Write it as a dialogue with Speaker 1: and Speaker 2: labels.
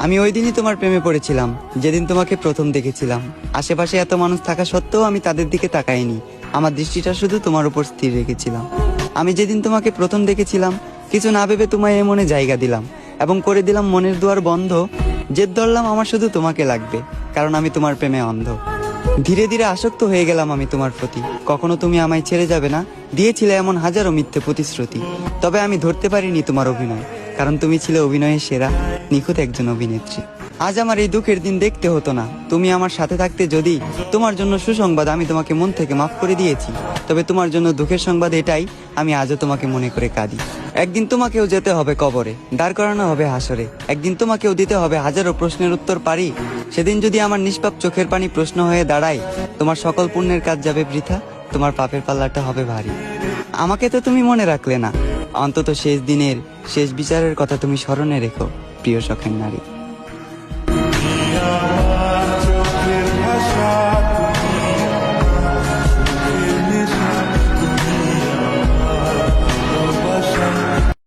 Speaker 1: আমি ওই দিনই তোমার প্রেমে পড়েছিলাম, যেদিন তোমাকে প্রথম দেখেছিলাম। আশেপাশে এত মানুষ থাকা সত্ত্বেও আমি তাদের দিকে তাকাইনি, আমার দৃষ্টিটা শুধু তোমার উপর স্থির রেখেছিলাম। আমি যেদিন তোমাকে প্রথম দেখেছিলাম, কিছু না ভেবে তোমায় এ মনে জায়গা দিলাম এবং করে দিলাম মনের দুয়ার বন্ধ। জেদ ধরলাম আমার শুধু তোমাকে লাগবে, কারণ আমি তোমার প্রেমে অন্ধ। ধীরে ধীরে আসক্ত হয়ে গেলাম আমি তোমার প্রতি। কখনো তুমি আমায় ছেড়ে যাবে না দিয়েছিলে এমন হাজারো মিথ্যে প্রতিশ্রুতি। তবে আমি ধরতে পারিনি তোমার অভিনয়, কারণ তুমি ছিলে অভিনয়ের সেরা, নিখুঁত একজন অভিনেত্রী। আজ আমার এই দুঃখের দিন দেখতে হতো না, তুমি আমার সাথে থাকতে। যদি তোমার জন্য সুসংবাদ, আমি তোমাকে মন থেকে মাফ করে দিয়েছি। তবে তোমার জন্য দুঃখের সংবাদ এটাই, আমি আজও তোমাকে মনে করে কাঁদি। একদিন তোমাকেও যেতে হবে কবরে, দাঁড় করানো হবে হাসরে। একদিন তোমাকেও দিতে হবে হাজারো প্রশ্নের উত্তর পারি। সেদিন যদি আমার নিষ্পাপ চোখের পানি প্রশ্ন হয়ে দাঁড়ায়, তোমার সকল পুণ্যের কাজ যাবে বৃথা, তোমার পাপের পাল্লাটা হবে ভারী। আমাকে তো তুমি মনে রাখলে না, অন্তত শেষ দিনের শেষ বিচারের কথা তুমি স্মরণে রেখো, প্রিয় শখের নারী।